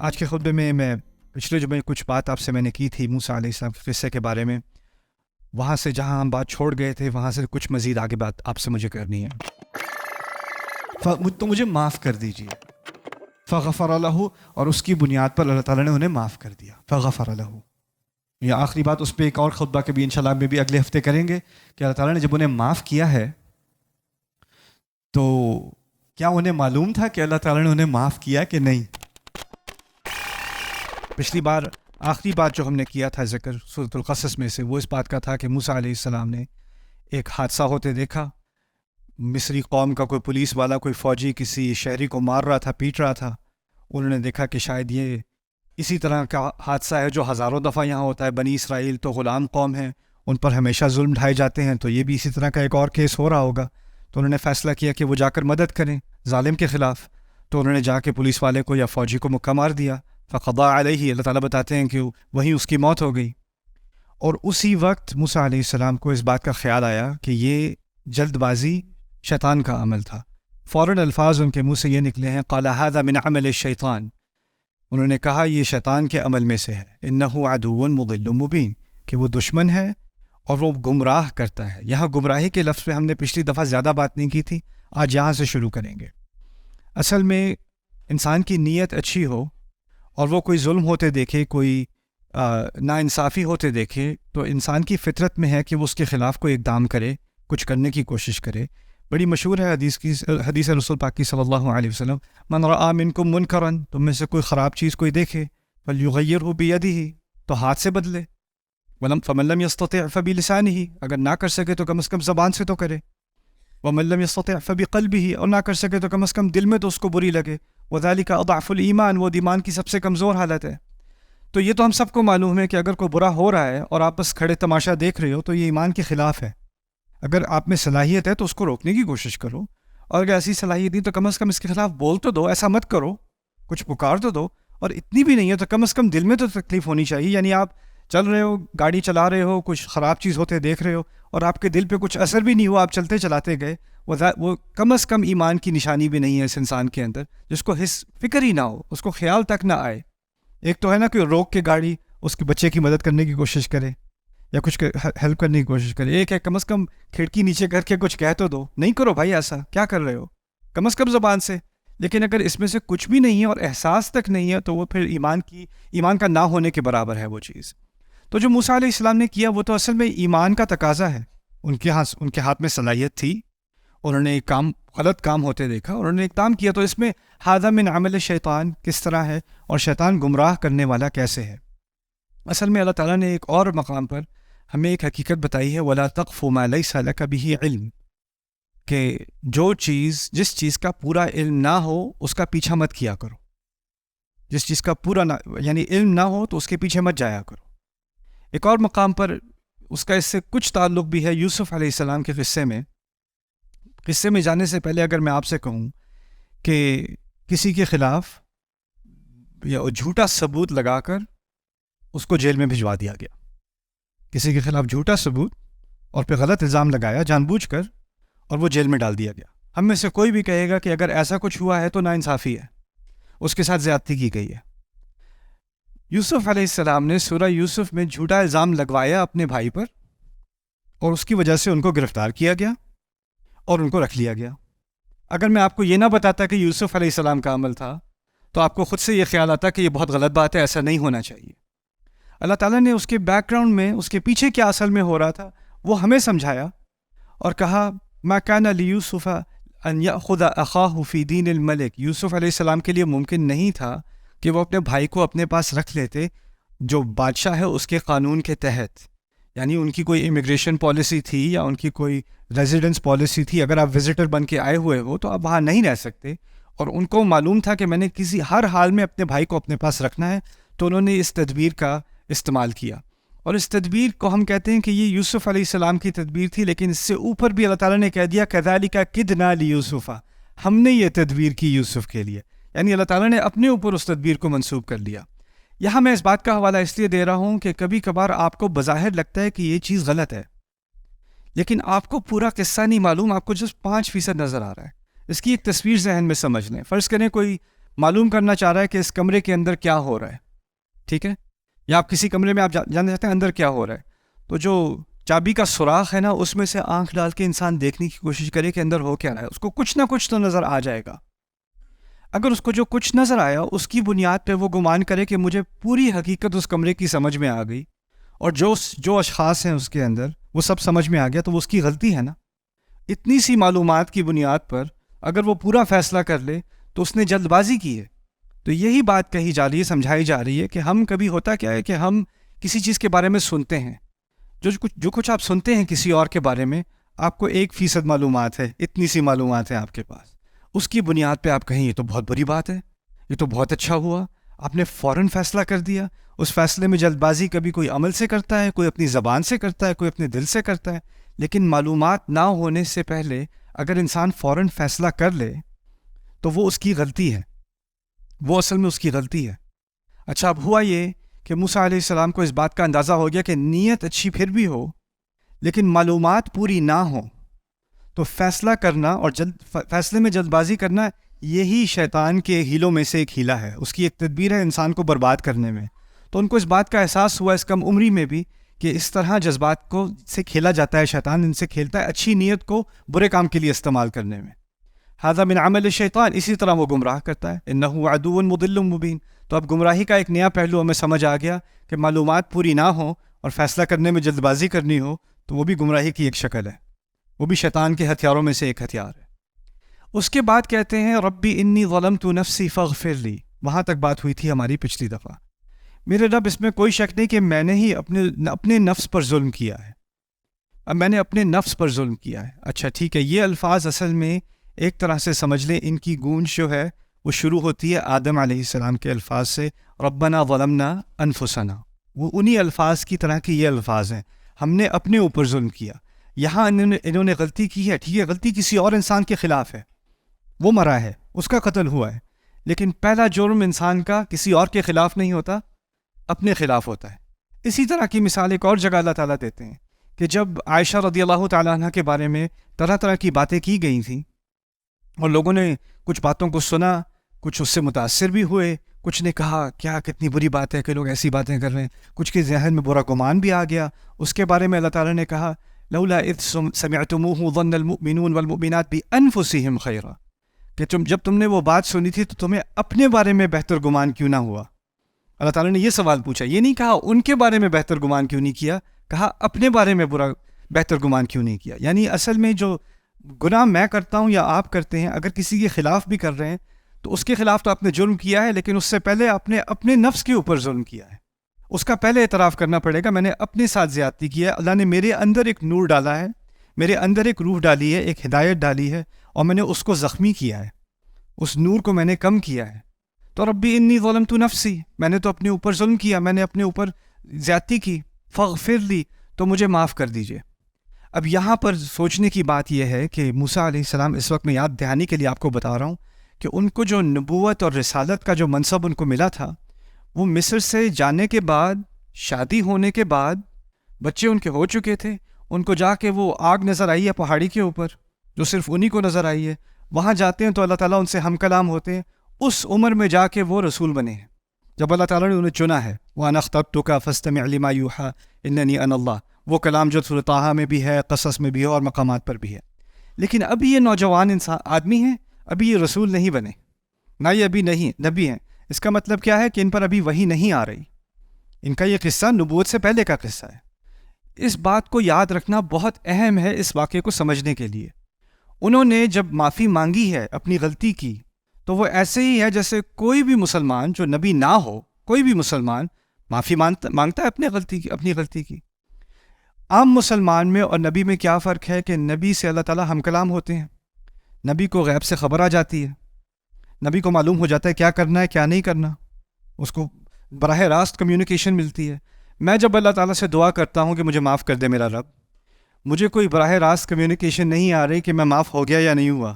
آج کے خطبے میں پچھلے جمعے کچھ بات آپ سے میں نے کی تھی موسیٰ علیہ السلام کے قصے کے بارے میں. وہاں سے جہاں ہم بات چھوڑ گئے تھے وہاں سے کچھ مزید آگے بات آپ سے مجھے کرنی ہے. تو مجھے معاف کر دیجیے. فغفر لہ، اور اس کی بنیاد پر اللہ تعالیٰ نے انہیں معاف کر دیا. فغفر لہ، یہ آخری بات اس پہ ایک اور خطبہ کے بھی انشاءاللہ میں بھی اگلے ہفتے کریں گے کہ اللہ تعالیٰ نے جب انہیں معاف کیا ہے تو کیا انہیں معلوم تھا کہ اللہ تعالیٰ نے انہیں معاف کیا کہ نہیں؟ پچھلی بار آخری بات جو ہم نے کیا تھا ذکر سورۃ القصص میں سے، وہ اس بات کا تھا کہ موسیٰ علیہ السلام نے ایک حادثہ ہوتے دیکھا. مصری قوم کا کوئی پولیس والا، کوئی فوجی کسی شہری کو مار رہا تھا، پیٹ رہا تھا. انہوں نے دیکھا کہ شاید یہ اسی طرح کا حادثہ ہے جو ہزاروں دفعہ یہاں ہوتا ہے. بنی اسرائیل تو غلام قوم ہیں، ان پر ہمیشہ ظلم ڈھائے جاتے ہیں، تو یہ بھی اسی طرح کا ایک اور کیس ہو رہا ہوگا. تو انہوں نے فیصلہ کیا کہ وہ جا کر مدد کریں ظالم کے خلاف. تو انہوں نے جا کے پولیس والے کو یا فوجی کو مکہ مار دیا. فقضى علیہ، اللہ تعالیٰ بتاتے ہیں کہ وہیں اس کی موت ہو گئی. اور اسی وقت موسیٰ علیہ السلام کو اس بات کا خیال آیا کہ یہ جلد بازی شیطان کا عمل تھا. فوراً الفاظ ان کے منہ سے یہ نکلے ہیں، قال هذا من عمل الشیطان. انہوں نے کہا یہ شیطان کے عمل میں سے ہے. انه عدو مضل مبین، کہ وہ دشمن ہے اور وہ گمراہ کرتا ہے. یہاں گمراہی کے لفظ پہ ہم نے پچھلی دفعہ زیادہ بات نہیں کی تھی، آج یہاں سے شروع کریں گے. اصل میں انسان کی نیت اچھی ہو اور وہ کوئی ظلم ہوتے دیکھے، کوئی ناانصافی ہوتے دیکھے، تو انسان کی فطرت میں ہے کہ وہ اس کے خلاف کوئی اقدام کرے، کچھ کرنے کی کوشش کرے. بڑی مشہور ہے حدیث رسول پاک صلی اللہ علیہ وسلم، من رآ منکم منکرا، تم میں سے کوئی خراب چیز کوئی دیکھے، فلیغیرہ بیدہ، تو ہاتھ سے بدلے. فمن لم یستطع فبلسانہ، اگر نہ کر سکے تو کم از کم زبان سے تو کرے. ومن لم یستطع فبقلبہ، اور نہ کر سکے تو کم از کم دل میں تو اس کو بری لگے. وذالک اضعف الایمان، وہ ایمان کی سب سے کمزور حالت ہے. تو یہ تو ہم سب کو معلوم ہے کہ اگر کوئی برا ہو رہا ہے اور آپ بس کھڑے تماشا دیکھ رہے ہو تو یہ ایمان کے خلاف ہے. اگر آپ میں صلاحیت ہے تو اس کو روکنے کی کوشش کرو، اور اگر ایسی صلاحیت نہیں تو کم از کم اس کے خلاف بول تو دو. ایسا مت کرو، کچھ پکار تو دو. اور اتنی بھی نہیں ہے تو کم از کم دل میں تو تکلیف ہونی چاہیے. یعنی آپ چل رہے ہو، گاڑی چلا رہے ہو، کچھ خراب چیز ہوتے دیکھ رہے ہو اور آپ کے دل پہ کچھ اثر بھی نہیں ہوا، آپ چلتے چلاتے گئے، وہ کم از کم ایمان کی نشانی بھی نہیں ہے اس انسان کے اندر، جس کو فکر ہی نہ ہو، اس کو خیال تک نہ آئے. ایک تو ہے نا کہ روک کے گاڑی اس کے بچے کی مدد کرنے کی کوشش کرے یا کچھ ہیلپ کرنے کی کوشش کرے. ایک ہے کم از کم کھڑکی نیچے کر کے کچھ کہہ تو دو. نہیں کرو بھائی، ایسا کیا کر رہے ہو، کم از کم زبان سے. لیکن اگر اس میں سے کچھ بھی نہیں ہے اور احساس تک نہیں ہے تو وہ پھر ایمان کا نہ ہونے کے برابر ہے وہ چیز. تو جو موسیٰ علیہ السلام نے کیا وہ تو اصل میں ایمان کا تقاضا ہے. ان کے ہاتھ میں صلاحیت تھی، انہوں نے ایک غلط کام ہوتے دیکھا، انہوں نے اقدام کیا. تو اس میں ھذا من عمل شیطان کس طرح ہے اور شیطان گمراہ کرنے والا کیسے ہے. اصل میں اللہ تعالیٰ نے ایک اور مقام پر ہمیں ایک حقیقت بتائی ہے، وَلَا تَقْفُ مَا لَيْسَ لَكَ بِهِ عِلْم، کہ جس چیز کا پورا علم نہ ہو اس کا پیچھا مت کیا کرو. جس چیز کا پورا یعنی علم نہ ہو تو اس کے پیچھے مت جایا کرو. ایک اور مقام پر اس کا اس سے کچھ تعلق بھی ہے یوسف علیہ السلام کے قصے میں جانے سے پہلے اگر میں آپ سے کہوں کہ کسی کے خلاف یا جھوٹا ثبوت لگا کر اس کو جیل میں بھجوا دیا گیا، کسی کے خلاف جھوٹا ثبوت اور پہ غلط الزام لگایا جان بوجھ کر اور وہ جیل میں ڈال دیا گیا. ہم میں سے کوئی بھی کہے گا کہ اگر ایسا کچھ ہوا ہے تو ناانصافی ہے، اس کے ساتھ زیادتی کی گئی ہے. یوسف علیہ السلام نے سورہ یوسف میں جھوٹا الزام لگوایا اپنے بھائی پر، اور اس کی وجہ سے ان کو گرفتار کیا گیا اور ان کو رکھ لیا گیا. اگر میں آپ کو یہ نہ بتاتا کہ یوسف علیہ السلام کا عمل تھا تو آپ کو خود سے یہ خیال آتا کہ یہ بہت غلط بات ہے، ایسا نہیں ہونا چاہیے. اللہ تعالیٰ نے اس کے بیک گراؤنڈ میں، اس کے پیچھے کیا اصل میں ہو رہا تھا وہ ہمیں سمجھایا اور کہا ما کان لیوسف ان یأخذ اخاہ فی دین الملک. یوسف علیہ السلام کے لیے ممکن نہیں تھا کہ وہ اپنے بھائی کو اپنے پاس رکھ لیتے جو بادشاہ ہے اس کے قانون کے تحت. یعنی ان کی کوئی امیگریشن پالیسی تھی یا ان کی کوئی ریزیڈنس پالیسی تھی، اگر آپ وزٹر بن کے آئے ہوئے ہو تو آپ وہاں نہیں رہ سکتے، اور ان کو معلوم تھا کہ میں نے ہر حال میں اپنے بھائی کو اپنے پاس رکھنا ہے. تو انہوں نے اس تدبیر کا استعمال کیا، اور اس تدبیر کو ہم کہتے ہیں کہ یہ یوسف علیہ السلام کی تدبیر تھی. لیکن اس سے اوپر بھی اللہ تعالیٰ نے کہہ دیا کذالک کدنا لیوسف، ہم نے یہ تدبیر کی یوسف کے لیے. یعنی اللہ تعالیٰ نے اپنے اوپر اس تدبیر کو منسوب کر لیا. یہاں میں اس بات کا حوالہ اس لیے دے رہا ہوں کہ کبھی کبھار آپ کو بظاہر لگتا ہے کہ یہ چیز غلط ہے، لیکن آپ کو پورا قصہ نہیں معلوم، آپ کو جس 5% نظر آ رہا ہے. اس کی ایک تصویر ذہن میں سمجھ لیں. فرض کریں کوئی معلوم کرنا چاہ رہا ہے کہ اس کمرے کے اندر کیا ہو رہا ہے، ٹھیک ہے، یا آپ کسی کمرے میں آپ جاننا چاہتے ہیں اندر کیا ہو رہا ہے، تو جو چابی کا سوراخ ہے نا، اس میں سے آنکھ ڈال کے انسان دیکھنے کی کوشش کرے کہ اندر ہو کیا رہا ہے، اس کو کچھ نہ کچھ تو نظر آ جائے گا۔ اگر اس کو جو کچھ نظر آیا اس کی بنیاد پہ وہ گمان کرے کہ مجھے پوری حقیقت اس کمرے کی سمجھ میں آ گئی اور جو اشخاص ہیں اس کے اندر وہ سب سمجھ میں آ گیا، تو وہ اس کی غلطی ہے نا۔ اتنی سی معلومات کی بنیاد پر اگر وہ پورا فیصلہ کر لے تو اس نے جلد بازی کی ہے۔ تو یہی بات کہی جا رہی ہے، سمجھائی جا رہی ہے کہ ہم کبھی ہوتا کیا ہے کہ ہم کسی چیز کے بارے میں سنتے ہیں، جو کچھ آپ سنتے ہیں کسی اور کے بارے میں، آپ کو 1% معلومات ہے، اتنی سی معلومات ہے آپ کے پاس، اس کی بنیاد پہ آپ کہیں یہ تو بہت بڑی بات ہے، یہ تو بہت اچھا ہوا، آپ نے فوراً فیصلہ کر دیا۔ اس فیصلے میں جلد بازی کبھی کوئی عمل سے کرتا ہے، کوئی اپنی زبان سے کرتا ہے، کوئی اپنے دل سے کرتا ہے، لیکن معلومات نہ ہونے سے پہلے اگر انسان فوراً فیصلہ کر لے تو وہ اس کی غلطی ہے، وہ اصل میں اس کی غلطی ہے۔ اچھا، اب ہوا یہ کہ موسیٰ علیہ السلام کو اس بات کا اندازہ ہو گیا کہ نیت اچھی پھر بھی ہو لیکن معلومات پوری نہ ہوں تو فیصلہ کرنا اور فیصلے میں جلد بازی کرنا یہی شیطان کے ہیلوں میں سے ایک ہیلا ہے، اس کی ایک تدبیر ہے انسان کو برباد کرنے میں۔ تو ان کو اس بات کا احساس ہوا اس کم عمری میں بھی کہ اس طرح جذبات کو سے کھیلا جاتا ہے، شیطان ان سے کھیلتا ہے اچھی نیت کو برے کام کے لیے استعمال کرنے میں۔ ھذا من عمل الشیطان، اسی طرح وہ گمراہ کرتا ہے، انہ عدو مضل مبین۔ تو اب گمراہی کا ایک نیا پہلو ہمیں سمجھ آ گیا کہ معلومات پوری نہ ہوں اور فیصلہ کرنے میں جلد بازی کرنی ہو تو وہ بھی گمراہی کی ایک شکل ہے، وہ بھی شیطان کے ہتھیاروں میں سے ایک ہتھیار ہے۔ اس کے بعد کہتے ہیں ربی انی ظلمت نفسی فاغفر لی، وہاں تک بات ہوئی تھی ہماری پچھلی دفعہ۔ میرے رب، اس میں کوئی شک نہیں کہ میں نے ہی اپنے نفس پر ظلم کیا ہے، اب میں نے اپنے نفس پر ظلم کیا ہے۔ اچھا ٹھیک ہے، یہ الفاظ اصل میں ایک طرح سے سمجھ لیں ان کی گونج جو ہے وہ شروع ہوتی ہے آدم علیہ السلام کے الفاظ سے، ربنا ظلمنا انفسنا، وہ انہی الفاظ کی طرح کے یہ الفاظ ہیں، ہم نے اپنے اوپر ظلم کیا۔ یہاں انہوں نے غلطی کی ہے، ٹھیک ہے، غلطی کسی اور انسان کے خلاف ہے، وہ مرا ہے، اس کا قتل ہوا ہے، لیکن پہلا جرم انسان کا کسی اور کے خلاف نہیں ہوتا، اپنے خلاف ہوتا ہے۔ اسی طرح کی مثال ایک اور جگہ اللہ تعالیٰ دیتے ہیں کہ جب عائشہ رضی اللہ تعالیٰ عنہ کے بارے میں طرح طرح کی باتیں کی گئی تھیں اور لوگوں نے کچھ باتوں کو سنا، کچھ اس سے متاثر بھی ہوئے، کچھ نے کہا کیا کتنی بری بات ہے کہ لوگ ایسی باتیں کر رہے ہیں، کچھ کے ذہن میں برا گمان بھی آ گیا۔ اس کے بارے میں اللہ تعالیٰ نے کہا لولا اذ سمعتموہ ظن المؤمنون والمؤمنات بانفسہم خیرا، کہ جب تم نے وہ بات سنی تھی تو تمہیں اپنے بارے میں بہتر گمان کیوں نہ ہوا۔ اللہ تعالیٰ نے یہ سوال پوچھا، یہ نہیں کہا ان کے بارے میں بہتر گمان کیوں نہیں کیا، کہا اپنے بارے میں بہتر گمان کیوں نہیں کیا۔ یعنی اصل میں جو گناہ میں کرتا ہوں یا آپ کرتے ہیں، اگر کسی کے خلاف بھی کر رہے ہیں تو اس کے خلاف تو آپ نے جرم کیا ہے، لیکن اس سے پہلے آپ نے اپنے نفس کے اوپر ظلم کیا ہے، اس کا پہلے اعتراف کرنا پڑے گا، میں نے اپنے ساتھ زیادتی کی ہے۔ اللہ نے میرے اندر ایک نور ڈالا ہے، میرے اندر ایک روح ڈالی ہے، ایک ہدایت ڈالی ہے، اور میں نے اس کو زخمی کیا ہے، اس نور کو میں نے کم کیا ہے۔ تو ربی انی ظلمت نفسی، میں نے تو اپنے اوپر ظلم کیا، میں نے اپنے اوپر زیادتی کی، فاغفر لی، تو مجھے معاف کر دیجئے۔ اب یہاں پر سوچنے کی بات یہ ہے کہ موسیٰ علیہ السلام، اس وقت میں یاد دہانی کے لیے آپ کو بتا رہا ہوں کہ ان کو جو نبوت اور رسالت کا جو منصب ان کو ملا تھا، وہ مصر سے جانے کے بعد، شادی ہونے کے بعد، بچے ان کے ہو چکے تھے، ان کو جا کے وہ آگ نظر آئی ہے پہاڑی کے اوپر جو صرف انہی کو نظر آئی ہے، وہاں جاتے ہیں تو اللہ تعالیٰ ان سے ہم کلام ہوتے ہیں، اس عمر میں جا کے وہ رسول بنے ہیں جب اللہ تعالیٰ نے انہیں چنا ہے۔ وَأَنَا اخْتَرْتُكَ فَاسْتَمِعْ لِمَا يُوحَىٰ إِنَّنِي أَنَا اللَّهُ، وہ کلام جو سورۃ طٰہٰ میں بھی ہے، قصص میں بھی ہے اور مقامات پر بھی ہے۔ لیکن ابھی یہ نوجوان انسان آدمی ہیں، ابھی یہ رسول نہیں بنے، نہ یہ ابھی نہیں نبی ہیں۔ اس کا مطلب کیا ہے کہ ان پر ابھی وحی نہیں آ رہی، ان کا یہ قصہ نبوت سے پہلے کا قصہ ہے۔ اس بات کو یاد رکھنا بہت اہم ہے اس واقعے کو سمجھنے کے لیے۔ انہوں نے جب معافی مانگی ہے اپنی غلطی کی، تو وہ ایسے ہی ہے جیسے کوئی بھی مسلمان جو نبی نہ ہو، کوئی بھی مسلمان معافی مانگتا ہے اپنی غلطی کی۔ عام مسلمان میں اور نبی میں کیا فرق ہے کہ نبی سے اللہ تعالیٰ ہم کلام ہوتے ہیں، نبی کو غیب سے خبر آ جاتی ہے، نبی کو معلوم ہو جاتا ہے کیا کرنا ہے کیا نہیں کرنا، اس کو براہ راست کمیونیکیشن ملتی ہے۔ میں جب اللہ تعالیٰ سے دعا کرتا ہوں کہ مجھے معاف کر دے میرا رب، مجھے کوئی براہ راست کمیونیکیشن نہیں آ رہی کہ میں معاف ہو گیا یا نہیں ہوا،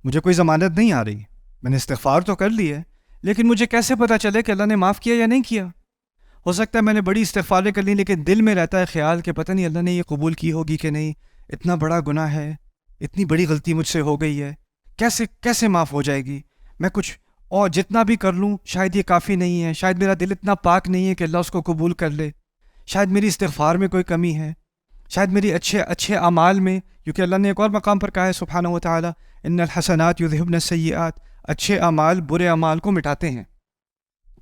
مجھے کوئی ضمانت نہیں آ رہی۔ میں نے استغفار تو کر لی ہے، لیکن مجھے کیسے پتہ چلے کہ اللہ نے معاف کیا یا نہیں کیا؟ ہو سکتا ہے میں نے بڑی استغفاریں کر لی لیکن دل میں رہتا ہے خیال کہ پتہ نہیں اللہ نے یہ قبول کی ہوگی کہ نہیں، اتنا بڑا گناہ ہے، اتنی بڑی غلطی مجھ سے ہو گئی ہے، کیسے معاف ہو جائے گی؟ میں کچھ اور جتنا بھی کر لوں شاید یہ کافی نہیں ہے، شاید میرا دل اتنا پاک نہیں ہے کہ اللہ اس کو قبول کر لے، شاید میری استغفار میں کوئی کمی ہے، شاید میری اچھے اعمال میں، کیونکہ اللہ نے ایک اور مقام پر کہا ہے سبحانہ و تعالیٰ ان الحسنات یذہبن السیئات، اچھے اعمال برے اعمال کو مٹاتے ہیں،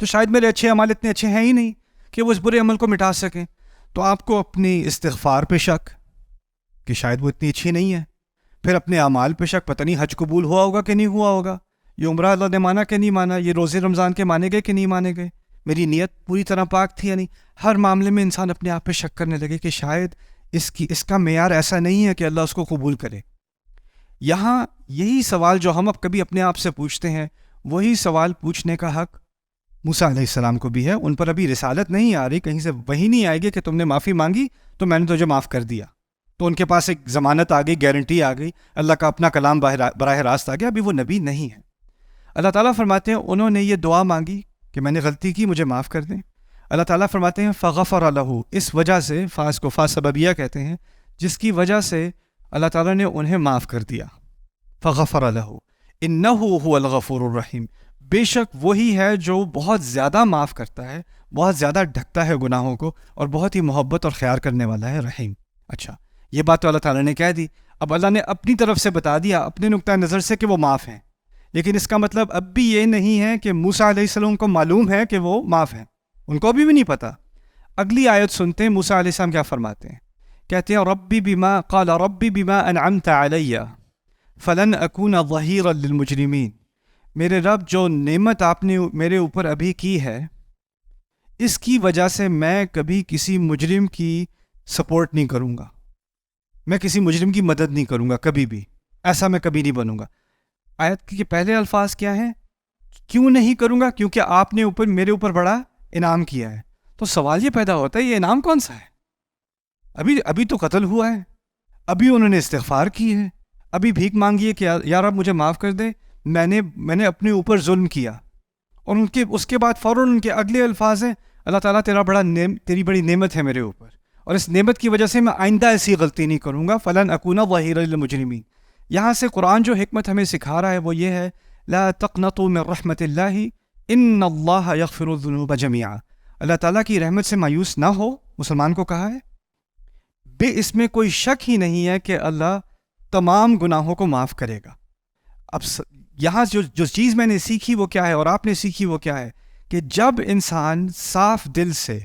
تو شاید میرے اچھے اعمال اتنے اچھے ہیں ہی نہیں کہ وہ اس برے عمل کو مٹا سکیں. تو آپ کو اپنی استغفار پہ شک کہ شاید وہ اتنی اچھی نہیں ہے، پھر اپنے اعمال پہ شک، پتہ نہیں حج قبول ہوا ہوگا کہ نہیں ہوا ہوگا، یہ عمرہ اللہ نے مانا کہ نہیں مانا، یہ روزے رمضان کے مانے گئے کہ نہیں مانے گئے، میری نیت پوری طرح پاک تھی یا نہیں. ہر معاملے میں انسان اپنے آپ پہ شک کرنے لگے کہ شاید اس کا معیار ایسا نہیں ہے کہ اللہ اس کو قبول کرے. یہاں یہی سوال جو ہم اب کبھی اپنے آپ سے پوچھتے ہیں، وہی سوال پوچھنے کا حق موسیٰ علیہ السلام کو بھی ہے. ان پر ابھی رسالت نہیں آ رہی، کہیں سے وہی نہیں آئے گی کہ تم نے معافی مانگی تو میں نے تجھے معاف کر دیا، تو ان کے پاس ایک ضمانت آ گئی، گارنٹی آ گئی، اللہ کا اپنا کلام براہ راست آ گیا. ابھی وہ نبی نہیں ہے. اللہ تعالیٰ فرماتے ہیں انہوں نے یہ دعا مانگی کہ میں نے غلطی کی، مجھے معاف کر دیں. اللہ تعالیٰ فرماتے ہیں فغفر لہ، اس وجہ سے، فاس کو فا سببیہ کہتے ہیں، جس کی وجہ سے اللہ تعالیٰ نے انہیں معاف کر دیا. فغفر لہ انہ هو الغفور الرحیم، بے شک وہی ہے جو بہت زیادہ معاف کرتا ہے، بہت زیادہ ڈھکتا ہے گناہوں کو، اور بہت ہی محبت اور خیال کرنے والا ہے، رحیم. اچھا، یہ بات تو اللہ تعالیٰ نے کہہ دی. اب اللہ نے اپنی طرف سے بتا دیا، اپنے نقطۂ نظر سے کہ وہ معاف ہیں، لیکن اس کا مطلب اب بھی یہ نہیں ہے کہ موسیٰ علیہ السلام کو معلوم ہے کہ وہ معاف ہیں، ان کو ابھی بھی نہیں پتہ. اگلی آیت سنتے ہیں موسیٰ علیہ السلام کیا فرماتے ہیں. کہتے ہیں ربی بما انعمت علی فلن اکون ظہیرا للمجرمین، میرے رب جو نعمت آپ نے میرے اوپر ابھی کی ہے، اس کی وجہ سے میں کبھی کسی مجرم کی سپورٹ نہیں کروں گا، میں کسی مجرم کی مدد نہیں کروں گا کبھی بھی، ایسا میں کبھی نہیں بنوں گا. آیت کے پہلے الفاظ کیا ہیں؟ کیوں نہیں کروں گا؟ کیونکہ آپ نے میرے اوپر بڑا انعام کیا ہے. تو سوال یہ پیدا ہوتا ہے یہ انعام کون سا ہے؟ ابھی تو قتل ہوا ہے، ابھی انہوں نے استغفار کی ہے، ابھی بھیک مانگی ہے کہ یا رب مجھے معاف کر دے، میں نے اپنے اوپر ظلم کیا. اور اس کے بعد فوراً ان کے اگلے الفاظ ہیں اللہ تعالیٰ تیری بڑی نعمت ہے میرے اوپر، اور اس نعمت کی وجہ سے میں آئندہ ایسی غلطی نہیں کروں گا، فلن اکون ظہیرا للمجرمین. یہاں سے قرآن جو حکمت ہمیں سکھا رہا ہے وہ یہ ہے لا تقنطوا من رحمت اللہ ان اللہ یغفر الذنوب جميعا. اللہ تعالیٰ کی رحمت سے مایوس نہ ہو، مسلمان کو کہا ہے. اس میں کوئی شک ہی نہیں ہے کہ اللہ تمام گناہوں کو معاف کرے گا. اب یہاں جو چیز میں نے سیکھی وہ کیا ہے اور آپ نے سیکھی وہ کیا ہے کہ جب انسان صاف دل سے،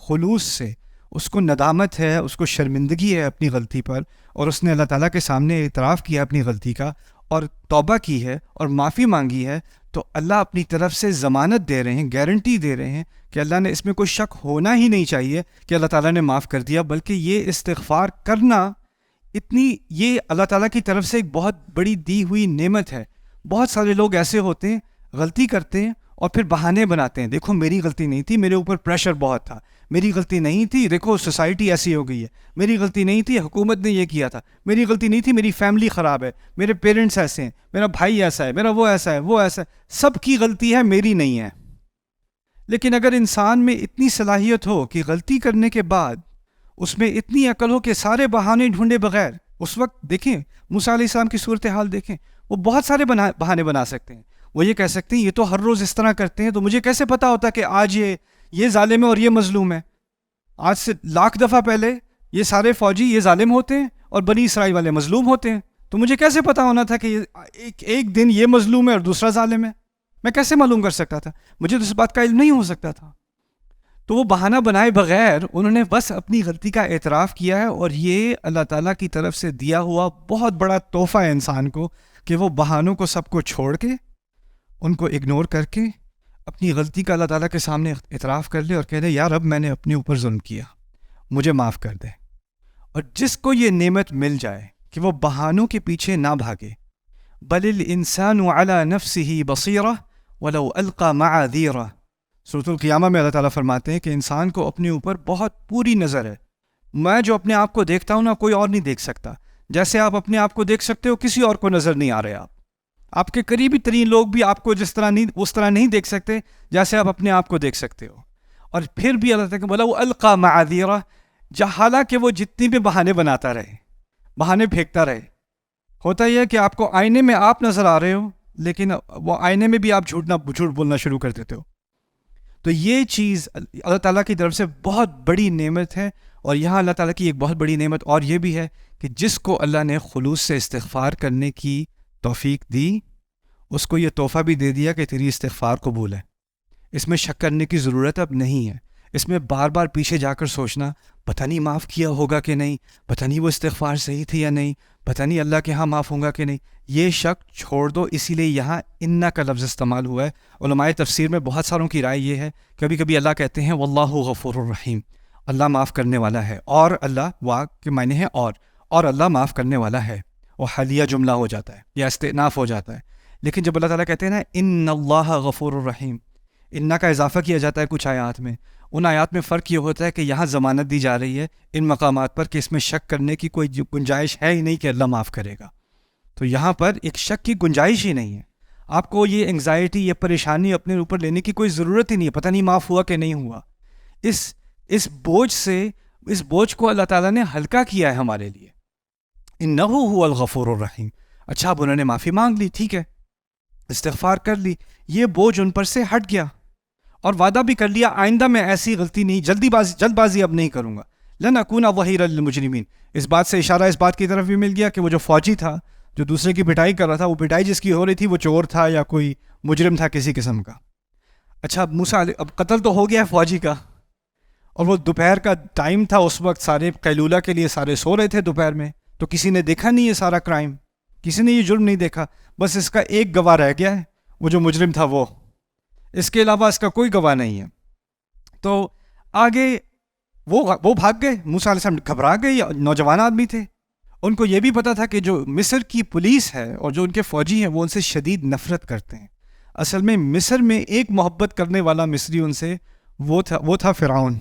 خلوص سے، اس کو ندامت ہے، اس کو شرمندگی ہے اپنی غلطی پر، اور اس نے اللہ تعالیٰ کے سامنے اعتراف کیا اپنی غلطی کا اور توبہ کی ہے اور معافی مانگی ہے، تو اللہ اپنی طرف سے ضمانت دے رہے ہیں، گارنٹی دے رہے ہیں کہ اللہ نے، اس میں کوئی شک ہونا ہی نہیں چاہیے کہ اللہ تعالیٰ نے معاف کر دیا، بلکہ یہ استغفار کرنا یہ اللہ تعالیٰ کی طرف سے ایک بہت بڑی دی ہوئی نعمت ہے. بہت سارے لوگ ایسے ہوتے ہیں، غلطی کرتے ہیں اور پھر بہانے بناتے ہیں، دیکھو میری غلطی نہیں تھی، میرے اوپر پریشر بہت تھا، میری غلطی نہیں تھی، دیکھو سوسائٹی ایسی ہو گئی ہے، میری غلطی نہیں تھی، حکومت نے یہ کیا تھا، میری غلطی نہیں تھی، میری فیملی خراب ہے، میرے پیرنٹس ایسے ہیں، میرا بھائی ایسا ہے، میرا وہ ایسا ہے، وہ ایسا ہے، سب کی غلطی ہے، میری نہیں ہے. لیکن اگر انسان میں اتنی صلاحیت ہو کہ غلطی کرنے کے بعد اس میں اتنی عقل ہو کہ سارے بہانے ڈھونڈے بغیر، اس وقت دیکھیں موسیٰ علیہ السلام کی صورتحال دیکھیں، وہ بہت سارے بہانے بنا سکتے ہیں. وہ یہ کہہ سکتے ہیں یہ تو ہر روز اس طرح کرتے ہیں، تو مجھے کیسے پتا ہوتا کہ آج یہ ظالم ہے اور یہ مظلوم ہے؟ آج سے لاکھ دفعہ پہلے یہ سارے فوجی یہ ظالم ہوتے ہیں اور بنی اسرائیل والے مظلوم ہوتے ہیں، تو مجھے کیسے پتا ہونا تھا کہ ایک دن یہ مظلوم ہے اور دوسرا ظالم ہے؟ میں کیسے معلوم کر سکتا تھا؟ مجھے تو اس بات کا علم نہیں ہو سکتا تھا. تو وہ بہانہ بنائے بغیر انہوں نے بس اپنی غلطی کا اعتراف کیا ہے، اور یہ اللہ تعالیٰ کی طرف سے دیا ہوا بہت بڑا تحفہ ہے انسان کو کہ وہ بہانوں کو سب کو چھوڑ کے، ان کو اگنور کر کے اپنی غلطی کا اللہ تعالیٰ کے سامنے اعتراف کر لے اور کہہ دے یا رب میں نے اپنے اوپر ظلم کیا، مجھے معاف کر دے. اور جس کو یہ نعمت مل جائے کہ وہ بہانوں کے پیچھے نہ بھاگے، بل الانسان علی نفسہ بصیرہ ولو القى معاذیرہ، سورۃ القیامہ میں اللہ تعالیٰ فرماتے ہیں کہ انسان کو اپنے اوپر بہت پوری نظر ہے. میں جو اپنے آپ کو دیکھتا ہوں نا، کوئی اور نہیں دیکھ سکتا. جیسے آپ اپنے آپ کو دیکھ سکتے ہو، کسی اور کو نظر نہیں آ رہے. آپ کے قریبی ترین لوگ بھی آپ کو اس طرح نہیں دیکھ سکتے جیسے آپ اپنے آپ کو دیکھ سکتے ہو. اور پھر بھی اللہ تعالیٰ بولا وہ القى معاذیرہ، حالانکہ وہ جتنی بھی بہانے بناتا رہے، بہانے پھینکتا رہے، ہوتا یہ ہے کہ آپ کو آئینے میں آپ نظر آ رہے ہو لیکن وہ آئینے میں بھی آپ جھوٹ بولنا شروع کر دیتے ہو. تو یہ چیز اللہ تعالیٰ کی طرف سے بہت بڑی نعمت ہے. اور یہاں اللہ تعالیٰ کی ایک بہت بڑی نعمت اور یہ بھی ہے کہ جس کو اللہ نے خلوص سے استغفار کرنے کی توفیق دی اس کو یہ تحفہ بھی دے دیا کہ تیری استغفار قبول ہے. اس میں شک کرنے کی ضرورت اب نہیں ہے. اس میں بار بار پیچھے جا کر سوچنا پتہ نہیں معاف کیا ہوگا کہ نہیں, پتہ نہیں وہ استغفار صحیح تھی یا نہیں, پتہ نہیں اللہ کے ہاں معاف ہوگا کہ نہیں, یہ شک چھوڑ دو. اسی لیے یہاں انا کا لفظ استعمال ہوا ہے. علماء تفسیر میں بہت ساروں کی رائے یہ ہے, کبھی کبھی اللہ کہتے ہیں واللہ غفور الرحیم, اللہ معاف کرنے والا ہے, اور اللہ وا کے معنی ہے اور اللہ معاف کرنے والا ہے, وہ حالیہ جملہ ہو جاتا ہے یا استئناف ہو جاتا ہے. لیکن جب اللہ تعالیٰ کہتے ہیں نا ان اللہ غفور الرحیم, انا کا اضافہ کیا جاتا ہے کچھ آیات میں. ان آیات میں فرق یہ ہوتا ہے کہ یہاں ضمانت دی جا رہی ہے ان مقامات پر کہ اس میں شک کرنے کی کوئی گنجائش ہے ہی نہیں کہ اللہ معاف کرے گا. تو یہاں پر ایک شک کی گنجائش ہی نہیں ہے. آپ کو یہ انگزائٹی, یہ پریشانی اپنے اوپر لینے کی کوئی ضرورت ہی نہیں ہے. پتہ نہیں معاف ہوا کہ نہیں ہوا. اس بوجھ کو اللہ تعالیٰ نے ہلکا کیا ہے ہمارے لیے. انہ هو الغفور الرحیم. اچھا اب انہوں نے معافی مانگ لی, ٹھیک ہے, استغفار کر لی, یہ بوجھ ان پر سے ہٹ گیا اور وعدہ بھی کر لیا آئندہ میں ایسی غلطی نہیں, جلد بازی اب نہیں کروں گا. لنکون ظہیرا للمجرمین. اس بات سے اشارہ اس بات کی طرف بھی مل گیا کہ وہ جو فوجی تھا جو دوسرے کی پٹائی کر رہا تھا, وہ پٹائی جس کی ہو رہی تھی وہ چور تھا یا کوئی مجرم تھا کسی قسم کا. اچھا موسیٰ اب قتل تو ہو گیا فوجی کا, اور وہ دوپہر کا ٹائم تھا, اس وقت سارے قیلولہ کے لیے سارے سو رہے تھے دوپہر میں, تو کسی نے دیکھا نہیں یہ سارا کرائم, کسی نے یہ جرم نہیں دیکھا. بس اس کا ایک گواہ رہ گیا ہے, وہ جو مجرم تھا وہ, اس کے علاوہ اس کا کوئی گواہ نہیں ہے. تو آگے وہ بھاگ گئے. موسیٰ علیہ السلام گھبرا گئے, نوجوان آدمی تھے, ان کو یہ بھی پتا تھا کہ جو مصر کی پولیس ہے اور جو ان کے فوجی ہیں وہ ان سے شدید نفرت کرتے ہیں. اصل میں مصر میں ایک محبت کرنے والا مصری ان سے وہ تھا فرعون.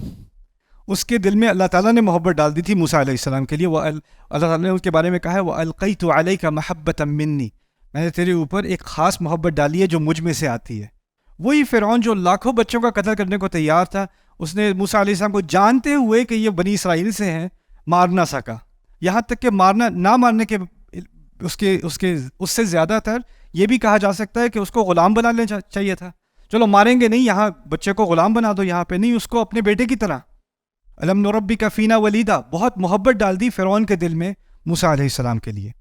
اس کے دل میں اللہ تعالیٰ نے محبت ڈال دی تھی موسیٰ علیہ السلام کے لیے. وہ اللہ تعالیٰ نے اس کے بارے میں کہا ہے وَأَلْقَيْتُ عَلَيْكَ مَحَبَّةً مِّنِّي, میں نے تیرے اوپر ایک خاص محبت ڈالی ہے جو مجھ میں سے آتی ہے. وہی فرعون جو لاکھوں بچوں کا قتل کرنے کو تیار تھا, اس نے موسیٰ علیہ السلام کو جانتے ہوئے کہ یہ بنی اسرائیل سے ہیں مار نہ سکا. یہاں تک کہ نہ مارنے کے اس سے زیادہ تر یہ بھی کہا جا سکتا ہے کہ اس کو غلام بنا لینا چاہیے تھا. چلو ماریں گے نہیں, یہاں بچے کو غلام بنا دو, یہاں پہ نہیں, اس کو اپنے بیٹے کی طرح. الم نربک فینا ولیدا, بہت محبت ڈال دی فرعون کے دل میں موسیٰ علیہ السلام کے لیے.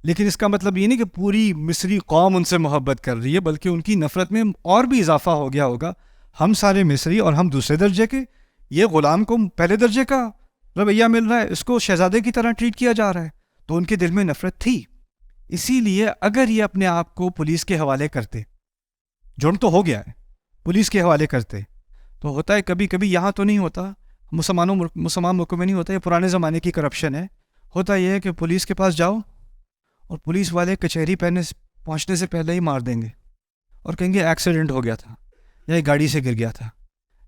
لیکن اس کا مطلب یہ نہیں کہ پوری مصری قوم ان سے محبت کر رہی ہے, بلکہ ان کی نفرت میں اور بھی اضافہ ہو گیا ہوگا. ہم سارے مصری اور ہم دوسرے درجے کے, یہ غلام کو پہلے درجے کا رویہ مل رہا ہے, اس کو شہزادے کی طرح ٹریٹ کیا جا رہا ہے. تو ان کے دل میں نفرت تھی. اسی لیے اگر یہ اپنے آپ کو پولیس کے حوالے کرتے, جرم تو ہو گیا ہے, پولیس کے حوالے کرتے, تو ہوتا ہے کبھی کبھی, یہاں تو نہیں ہوتا, مسلمان ملکوں میں نہیں ہوتا, یہ پرانے زمانے کی کرپشن ہے. ہوتا یہ ہے کہ پولیس کے پاس جاؤ اور پولیس والے کچہری پہنچنے سے پہلے ہی مار دیں گے اور کہیں گے ایکسیڈنٹ ہو گیا تھا, یا یہ گاڑی سے گر گیا تھا,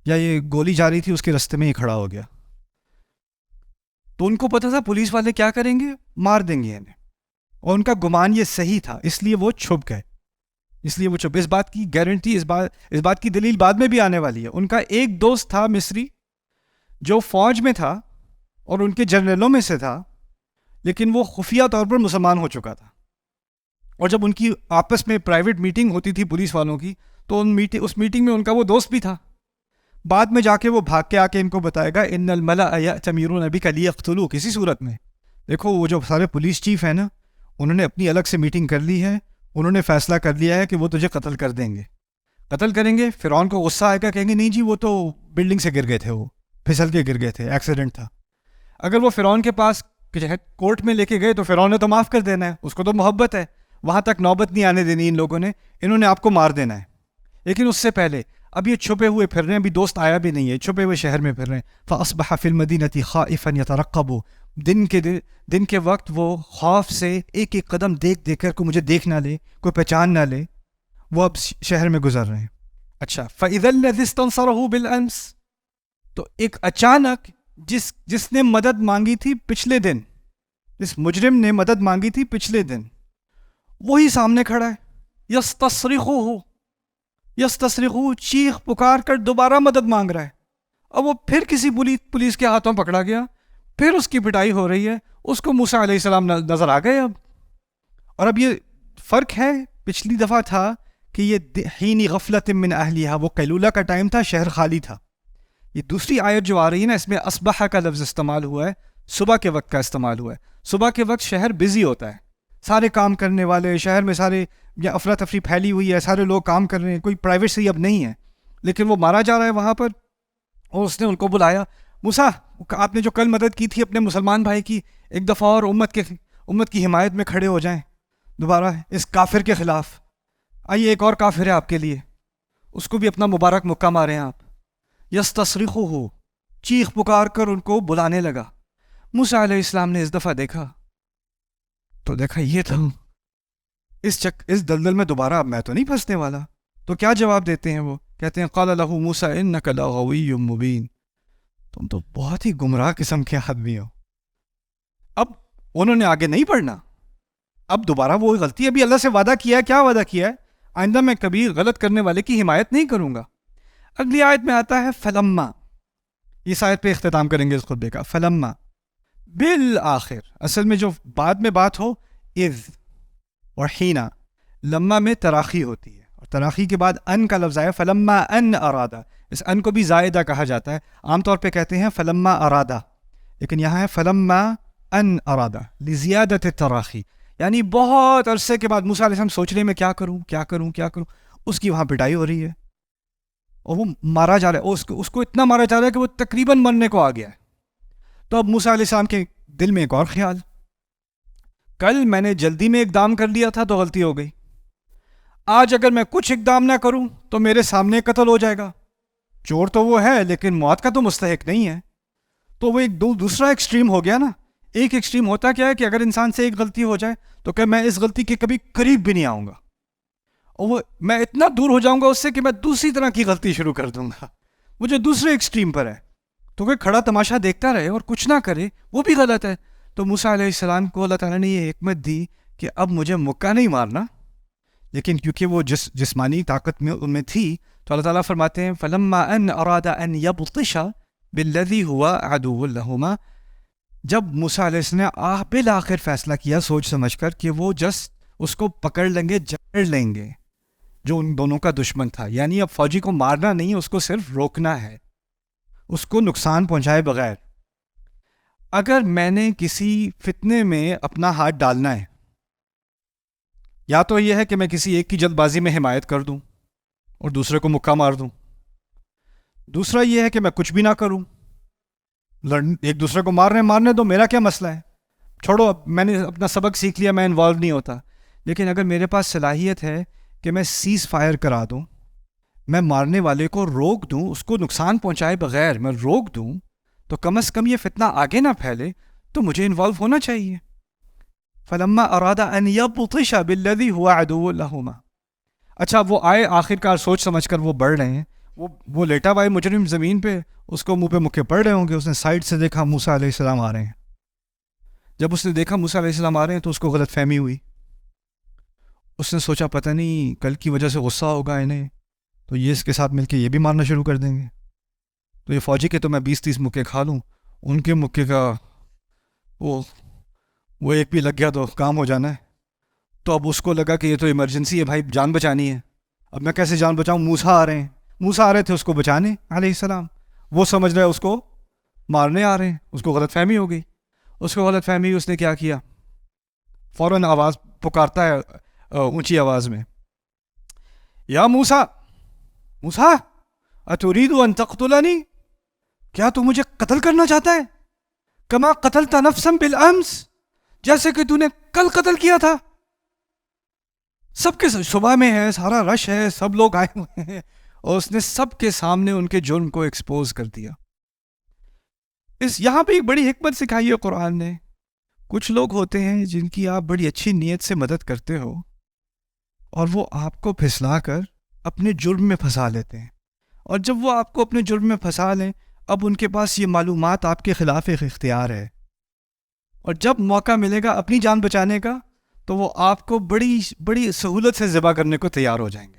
یا یہ گولی جا رہی تھی اس کے رستے میں ہی کھڑا ہو گیا. تو ان کو پتا تھا پولیس والے کیا کریں گے, مار دیں گے انہیں, اور ان کا گمان یہ صحیح تھا, اس لیے وہ چھپ گئے. اس بات کی گارنٹی, اس بات کی دلیل بعد میں بھی آنے والی ہے. ان کا ایک دوست تھا مصری جو فوج میں تھا اور ان کے جنرلوں میں سے تھا, لیکن وہ خفیہ طور پر مسلمان ہو چکا تھا. اور جب ان کی آپس میں پرائیویٹ میٹنگ ہوتی تھی پولیس والوں کی, تو اس میٹنگ میں ان کا وہ دوست بھی تھا. بعد میں جا کے وہ بھاگ کے آ کے ان کو بتائے گا ان الملأ یأتمرون بک لیقتلوک. کسی صورت میں دیکھو, وہ جو سارے پولیس چیف ہیں نا, انہوں نے اپنی الگ سے میٹنگ کر لی ہے, انہوں نے فیصلہ کر لیا ہے کہ وہ تجھے قتل کر دیں گے, قتل کریں گے. فرعون کو غصہ آئے گا, کہیں گے نہیں جی وہ تو بلڈنگ سے گر گئے تھے, وہ پھسل کے گر گئے تھے, ایکسیڈنٹ تھا. اگر وہ فرعون کے پاس کورٹ میں لے کے گئے تو فرعون نے تو معاف کر دینا ہے, اس کو تو محبت ہے, وہاں تک نوبت نہیں آنے دینی ان لوگوں نے, انہوں نے آپ کو مار دینا ہے. لیکن اس سے پہلے اب یہ چھپے ہوئے پھر رہے ہیں, ابھی دوست آیا بھی نہیں ہے, چھپے ہوئے شہر میں پھر رہے ہیں. فَأَصْبَحَ فِي الْمَدِينَةِ خَائِفًا يَتَرَقَّبُ, دن کے وقت وہ خوف سے ایک ایک قدم دیکھ کر کوئی مجھے دیکھ نہ لے, کوئی پہچان نہ لے, وہ اب شہر میں گزر رہے ہیں. اچھا فَإِذَا الَّذِي اسْتَنصَرَهُ بِالْأَمْسِ, تو ایک اچانک جس نے مدد مانگی تھی پچھلے دن, جس مجرم نے مدد مانگی تھی پچھلے دن, وہی سامنے کھڑا ہے. یستصرخو, چیخ پکار کر دوبارہ مدد مانگ رہا ہے. اب وہ پھر کسی پولیس کے ہاتھوں پکڑا گیا, پھر اس کی پٹائی ہو رہی ہے, اس کو موسیٰ علیہ السلام نظر آ گئے اب. اور اب یہ فرق ہے پچھلی دفعہ تھا کہ یہ حین غفلت من اہلیہا، وہ قیلولہ کا ٹائم تھا، شہر خالی تھا. یہ دوسری آیت جو آ رہی ہے نا، اس میں اصبح کا لفظ استعمال ہوا ہے، صبح کے وقت کا استعمال ہوا ہے. صبح کے وقت شہر بزی ہوتا ہے، سارے کام کرنے والے، شہر میں سارے یا افراتفری پھیلی ہوئی ہے، سارے لوگ کام کر رہے ہیں، کوئی پرائیویسی اب نہیں ہے. لیکن وہ مارا جا رہا ہے وہاں پر، اور اس نے ان کو بلایا، موسیٰ آپ نے جو کل مدد کی تھی اپنے مسلمان بھائی کی، ایک دفعہ اور امت کی حمایت میں کھڑے ہو جائیں دوبارہ اس کافر کے خلاف. آئیے ایک اور کافر ہے آپ کے لیے، اس کو بھی اپنا مبارک مکہ ماریں آپ. یستصرخہ، چیخ پکار کر ان کو بلانے لگا. موسیٰ علیہ السلام نے اس دفعہ دیکھا تو دیکھا یہ تھا، اس دلدل میں دوبارہ اب میں تو نہیں پھنسنے والا. تو کیا جواب دیتے ہیں وہ؟ کہتے ہیں قال لہ موسیٰ انک لغوی مبین، تم تو بہت ہی گمراہ قسم کے آدمی ہو. اب انہوں نے آگے نہیں پڑھنا، اب دوبارہ وہ غلطی، ابھی اللہ سے وعدہ کیا ہے، کیا وعدہ کیا ہے؟ آئندہ میں کبھی غلط کرنے والے کی حمایت نہیں کروں گا. اگلی آیت میں آتا ہے فلما، اس آیت پہ اختتام کریں گے اس خطبے کا. فلما بالآخر، اصل میں جو بعد میں بات ہو اذ اور حینا، لما میں تراخی ہوتی ہے، اور تراخی کے بعد ان کا لفظ آیا. فلما ان ارادہ، اس ان کو بھی زائدہ کہا جاتا ہے، عام طور پہ کہتے ہیں فلما ارادہ، لیکن یہاں ہے فلما ان ارادہ لزیادت التراخی، یعنی بہت عرصے کے بعد موسیٰ علیہ السلام سوچ رہے میں کیا کروں، اس کی وہاں پٹائی ہو رہی ہے اور وہ مارا جا رہا ہے، اس کو اتنا مارا جا رہا ہے کہ وہ تقریباً مرنے کو آ گیا ہے. تو اب موسیٰ علیہ السلام کے دل میں ایک اور خیال، کل میں نے جلدی میں اقدام کر لیا تھا تو غلطی ہو گئی، آج اگر میں کچھ اقدام نہ کروں تو میرے سامنے قتل ہو جائے گا. چور تو وہ ہے لیکن موت کا تو مستحق نہیں ہے. تو وہ ایک دوسرا ایکسٹریم ہو گیا نا. ایک ایکسٹریم ہوتا کیا ہے کہ اگر انسان سے ایک غلطی ہو جائے تو کہ میں اس غلطی کے کبھی قریب بھی نہیں آؤں گا، اور وہ میں اتنا دور ہو جاؤں گا اس سے کہ میں دوسری طرح کی غلطی شروع کر دوں گا. وہ جو دوسرے ایکسٹریم پر ہے تو کوئی کھڑا تماشا دیکھتا رہے اور کچھ نہ کرے، وہ بھی غلط ہے. تو موسیٰ علیہ السلام کو اللہ تعالیٰ نے یہ حکمت دی کہ اب مجھے مکہ نہیں مارنا، لیکن کیونکہ وہ جسمانی طاقت میں ان میں تھی تو اللہ تعالیٰ فرماتے ہیں فلما ان اراد ان یبطش بالذی هو عدو لہما، جب موسیٰ علیہ السلام نے بالآخر فیصلہ کیا سوچ سمجھ کر کہ وہ اس کو پکڑ لیں گے، جکڑ لیں گے جو ان دونوں کا دشمن تھا. یعنی اب فوجی کو مارنا نہیں، اس کو صرف روکنا ہے، اس کو نقصان پہنچائے بغیر. اگر میں نے کسی فتنے میں اپنا ہاتھ ڈالنا ہے، یا تو یہ ہے کہ میں کسی ایک کی جلد بازی میں حمایت کر دوں اور دوسرے کو مکہ مار دوں، دوسرا یہ ہے کہ میں کچھ بھی نہ کروں، ایک دوسرے کو مارنے دو، میرا کیا مسئلہ ہے، چھوڑو، اب میں نے اپنا سبق سیکھ لیا، میں انوالو نہیں ہوتا. لیکن اگر میرے پاس صلاحیت ہے کہ میں سیز فائر کرا دوں، میں مارنے والے کو روک دوں، اس کو نقصان پہنچائے بغیر میں روک دوں، تو کم از کم یہ فتنہ آگے نہ پھیلے، تو مجھے انوالو ہونا چاہیے. فلما اراد ان یبطش بالذی هو عدو لہما. اچھا وہ آئے آخر کار، سوچ سمجھ کر وہ بڑھ رہے ہیں، وہ لیٹا ہوا ہے مجرم زمین پہ، اس کو منہ پہ مکے پڑھ رہے ہوں گے. اس نے سائڈ سے دیکھا موسیٰ علیہ السلام آ رہے ہیں. جب اس نے دیکھا موسیٰ علیہ السلام آ رہے ہیں تو اس کو غلط فہمی ہوئی. اس نے سوچا پتہ نہیں کل کی وجہ سے غصہ ہوگا انہیں، تو یہ اس کے ساتھ مل کے یہ بھی مارنا شروع کر دیں گے. تو یہ فوجی کے تو میں 20-30 مکے کھا لوں، ان کے مکے کا وہ ایک بھی لگ گیا تو کام ہو جانا ہے. تو اب اس کو لگا کہ یہ تو ایمرجنسی ہے بھائی، جان بچانی ہے، اب میں کیسے جان بچاؤں؟ موسیٰ آ رہے تھے اس کو بچانے علیہ السلام، وہ سمجھ رہے اس کو مارنے آ رہے ہیں. اس کو غلط فہمی ہو گئی. اس نے کیا کیا؟ فوراً آواز پکارتا ہے اونچی آواز میں، یا موسیٰ اتريد ان تقتلنی، کیا تو مجھے قتل کرنا چاہتا ہے؟ کما قتلت نفسا بالامس، جیسے کہ تو نے کل قتل کیا تھا. سب کے صبح میں ہے، سارا رش ہے، سب لوگ آئے ہوئے ہیں، اور اس نے سب کے سامنے ان کے جرم کو ایکسپوز کر دیا. یہاں پہ ایک بڑی حکمت سکھائی ہے قرآن نے. کچھ لوگ ہوتے ہیں جن کی آپ بڑی اچھی نیت سے مدد کرتے ہو اور وہ آپ کو پھسلا کر اپنے جرم میں پھنسا لیتے ہیں، اور جب وہ آپ کو اپنے جرم میں پھنسا لیں، اب ان کے پاس یہ معلومات آپ کے خلاف ایک اختیار ہے، اور جب موقع ملے گا اپنی جان بچانے کا تو وہ آپ کو بڑی سہولت سے ذبح کرنے کو تیار ہو جائیں گے.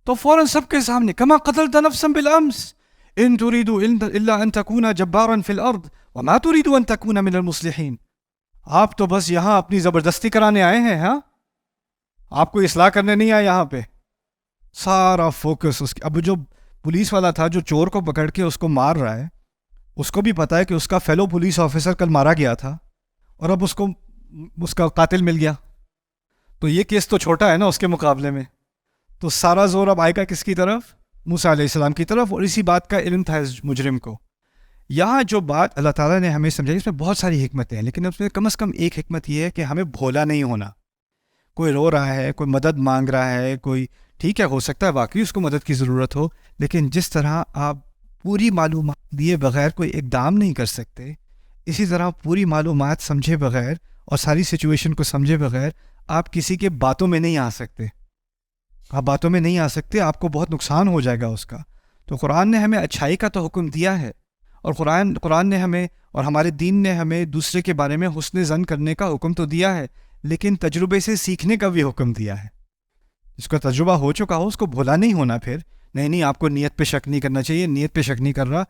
تو فوراً سب کے سامنے کما قتلت نفسا بالامس ان تريد الا ان تكون جبارا في الارض وما تريد ان تكون من المصلحين. آپ تو بس یہاں اپنی زبردستی کرانے آئے ہیں، ہاں؟ آپ کو اصلاح کرنے نہیں آیا یہاں پہ. سارا فوکس اس کے. اب جو پولیس والا تھا جو چور کو پکڑ کے اس کو مار رہا ہے، اس کو بھی پتا ہے کہ اس کا فیلو پولیس آفیسر کل مارا گیا تھا اور اب اس کو اس کا قاتل مل گیا. تو یہ کیس تو چھوٹا ہے نا اس کے مقابلے میں. تو سارا زور اب آئے گا کس کی طرف؟ موسیٰ علیہ السلام کی طرف. اور اسی بات کا علم تھا اس مجرم کو. یہاں جو بات اللہ تعالیٰ نے ہمیں سمجھائی اس میں بہت ساری حکمتیں ہیں، لیکن اس میں کم از کم ایک حکمت یہ ہے کہ ہمیں بھولا نہیں ہونا. کوئی رو رہا ہے، کوئی مدد مانگ رہا ہے، کوئی ٹھیک ہے ہو سکتا ہے واقعی اس کو مدد کی ضرورت ہو، لیکن جس طرح آپ پوری معلومات دیے بغیر کوئی اقدام نہیں کر سکتے، اسی طرح پوری معلومات سمجھے بغیر اور ساری سچویشن کو سمجھے بغیر آپ کسی کے باتوں میں نہیں آ سکتے. آپ باتوں میں نہیں آ سکتے، آپ کو بہت نقصان ہو جائے گا اس کا. تو قرآن نے ہمیں اچھائی کا تو حکم دیا ہے، اور قرآن نے ہمیں اور ہمارے دین نے ہمیں دوسرے کے بارے میں حسن ظن کرنے کا حکم تو دیا ہے، لیکن تجربے سے سیکھنے کا بھی حکم دیا ہے. جس کا تجربہ ہو چکا ہو اس کو بھولا نہیں ہونا. پھر نہیں آپ کو نیت پہ شک نہیں کرنا چاہیے، نیت پہ شک نہیں کر رہا،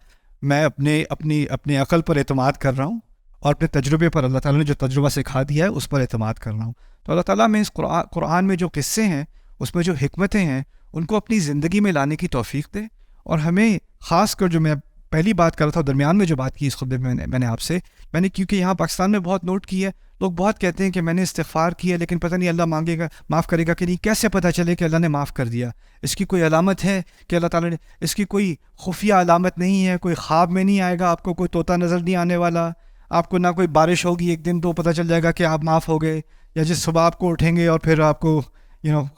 میں اپنے عقل پر اعتماد کر رہا ہوں اور اپنے تجربے پر اللہ تعالیٰ نے جو تجربہ سکھا دیا ہے اس پر اعتماد کر رہا ہوں. تو اللہ تعالیٰ میں اس قرآن میں جو قصے ہیں، اس میں جو حکمتیں ہیں، ان کو اپنی زندگی میں لانے کی توفیق دے. اور ہمیں خاص کر جو میں پہلی بات کر رہا تھا درمیان میں جو بات کی اس خطبے میں نے آپ سے کیونکہ یہاں پاکستان میں بہت نوٹ کی ہے، لوگ بہت کہتے ہیں کہ میں نے استغفار کیا لیکن پتہ نہیں اللہ مانگے گا معاف کرے گا کہ نہیں. کیسے پتہ چلے کہ اللہ نے معاف کر دیا؟ اس کی کوئی علامت ہے کہ اللہ تعالیٰ نے؟ اس کی کوئی خفیہ علامت نہیں ہے. کوئی خواب میں نہیں آئے گا آپ کو، کوئی طوطا نظر نہیں آنے والا آپ کو، نہ کوئی بارش ہوگی ایک دن تو پتہ چل جائے گا کہ آپ معاف ہو گئے، یا جس صبح آپ کو اٹھیں گے اور پھر آپ کو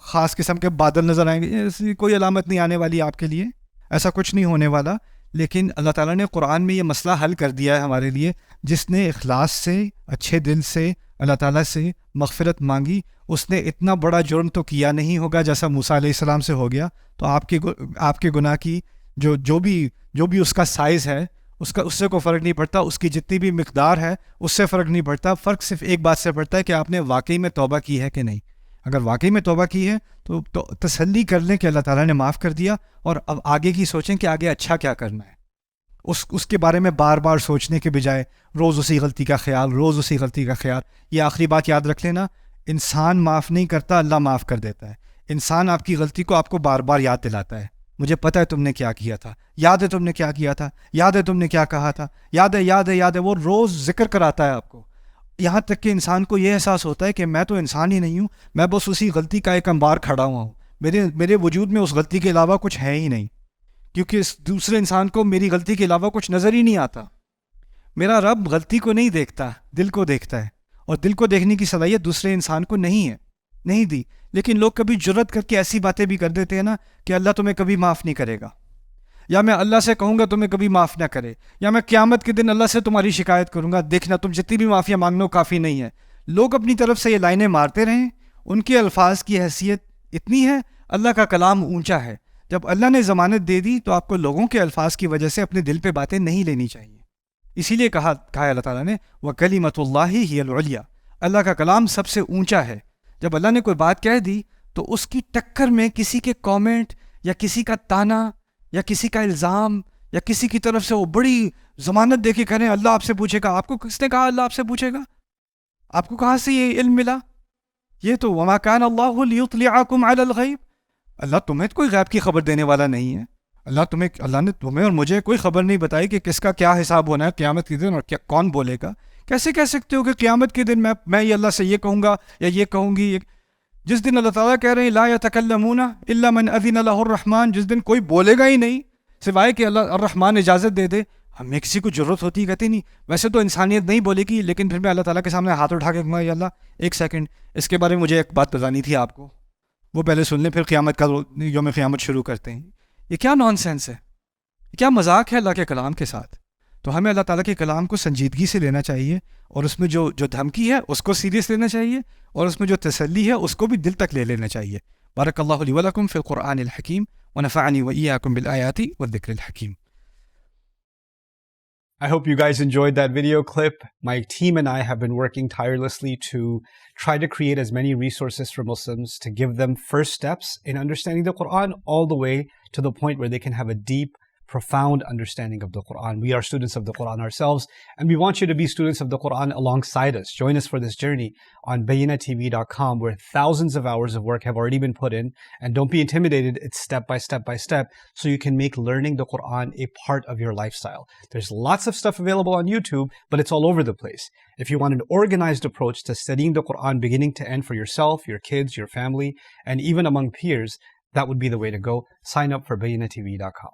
خاص قسم کے بادل نظر آئیں گے. ایسی کوئی علامت نہیں آنے والی آپ کے لیے، ایسا کچھ نہیں ہونے والا. لیکن اللہ تعالیٰ نے قرآن میں یہ مسئلہ حل کر دیا ہے ہمارے لیے. جس نے اخلاص سے اچھے دل سے اللہ تعالیٰ سے مغفرت مانگی، اس نے اتنا بڑا جرم تو کیا نہیں ہوگا جیسا موسیٰ علیہ السلام سے ہو گیا. تو آپ کے گناہ کی جو بھی اس کا سائز ہے اس سے کوئی فرق نہیں پڑتا، اس کی جتنی بھی مقدار ہے اس سے فرق نہیں پڑتا. فرق صرف ایک بات سے پڑتا ہے کہ آپ نے واقعی میں توبہ کی ہے کہ نہیں. اگر واقعی میں توبہ کی ہے تو تسلی کر لیں کہ اللہ تعالیٰ نے معاف کر دیا، اور اب آگے کی سوچیں کہ آگے اچھا کیا کرنا ہے. اس کے بارے میں بار بار سوچنے کے بجائے روز اسی غلطی کا خیال. یہ آخری بات یاد رکھ لینا، انسان معاف نہیں کرتا، اللہ معاف کر دیتا ہے. انسان آپ کی غلطی کو آپ کو بار بار یاد دلاتا ہے. مجھے پتہ ہے تم نے کیا کیا تھا، یاد ہے تم نے کیا کیا تھا، یاد ہے تم نے کیا کہا تھا، یاد ہے. وہ روز ذکر کراتا ہے آپ کو، یہاں تک کہ انسان کو یہ احساس ہوتا ہے کہ میں تو انسان ہی نہیں ہوں، میں بس اسی غلطی کا ایک انبار کھڑا ہوا ہوں، میرے وجود میں اس غلطی کے علاوہ کچھ ہے ہی نہیں، کیونکہ اس دوسرے انسان کو میری غلطی کے علاوہ کچھ نظر ہی نہیں آتا. میرا رب غلطی کو نہیں دیکھتا، دل کو دیکھتا ہے، اور دل کو دیکھنے کی صلاحیت دوسرے انسان کو نہیں دی. لیکن لوگ کبھی جرت کر کے ایسی باتیں بھی کر دیتے ہیں نا کہ اللہ تمہیں کبھی معاف نہیں کرے گا، یا میں اللہ سے کہوں گا تمہیں کبھی معاف نہ کرے، یا میں قیامت کے دن اللہ سے تمہاری شکایت کروں گا، دیکھنا تم جتنی بھی معافیاں مانگنا کافی نہیں ہے. لوگ اپنی طرف سے یہ لائنیں مارتے رہیں، ان کے الفاظ کی حیثیت اتنی ہے، اللہ کا کلام اونچا ہے. جب اللہ نے ضمانت دے دی تو آپ کو لوگوں کے الفاظ کی وجہ سے اپنے دل پہ باتیں نہیں لینی چاہیے. اسی لیے کہا اللہ تعالیٰ نے وَكَلِمَةُ اللَّهِ هِيَ الْعُلْيَا، اللہ کا کلام سب سے اونچا ہے. جب اللہ نے کوئی بات کہہ دی تو اس کی ٹکر میں کسی کے کامنٹ یا کسی کا تانا یا کسی کا الزام یا کسی کی طرف سے وہ بڑی ضمانت دے کے کہہ رہے ہیں اللہ آپ سے پوچھے گا. آپ کو کس نے کہا اللہ آپ سے پوچھے گا؟ آپ کو کہاں سے یہ علم ملا؟ یہ تو وَمَا كَانَ اللَّهُ لِيُطْلِعَكُمْ عَلَى الْغَيْبِ، اللہ تمہیں کوئی غیب کی خبر دینے والا نہیں ہے. اللہ نے تمہیں اور مجھے کوئی خبر نہیں بتائی کہ کس کا کیا حساب ہونا ہے قیامت کے دن اور کون بولے گا. کیسے کہہ سکتے ہو کہ قیامت کے دن میں یہ اللہ سے یہ کہوں گا یا یہ کہوں گی؟ جس دن اللہ تعالیٰ کہہ رہے ہیں لا يتکلمون الا من اذن له الرحمن، جس دن کوئی بولے گا ہی نہیں سوائے کہ اللہ الرحمن اجازت دے دے. ہمیں کسی کو ضرورت ہوتی کہتے نہیں، ویسے تو انسانیت نہیں بولے گی، لیکن پھر میں اللہ تعالیٰ کے سامنے ہاتھ اٹھا کے کہوں گا یا اللہ ایک سیکنڈ اس کے بارے میں مجھے ایک بات بتانی تھی آپ کو، وہ پہلے سن لیں پھر قیامت کا یوم قیامت شروع کرتے ہیں. یہ کیا نان سینس ہے، یہ کیا مذاق ہے اللہ کے کلام کے ساتھ. تو ہمیں اللہ تعالیٰ کے کلام کو سنجیدگی سے لینا چاہیے، اور اس میں جو دھمکی ہے اس کو سیریس لینا چاہیے، اور اس میں جو تسلی ہے اس کو بھی دل تک لے لینا چاہیے. بارک اللہ لی ولکم فی القرآن الحکیم ونفعنی وإیاکم بالآیات والذکر الحکیم. I hope you guys enjoyed that video clip. My team and I have been working tirelessly to try to create as many resources for Muslims to give them first steps in understanding the Quran all the way to the point where they can have a deep, profound understanding of the Quran. We are students of the Quran ourselves, and we want you to be students of the Quran alongside us. Join us for this journey on BayyinaTV.com, where thousands of hours of work have already been put in. And don't be intimidated, it's step by step by step, so you can make learning the Quran a part of your lifestyle. There's lots of stuff available on YouTube, but it's all over the place. If you want an organized approach to studying the Quran beginning to end for yourself, your kids, your family, and even among peers, that would be the way to go. Sign up for BayyinaTV.com.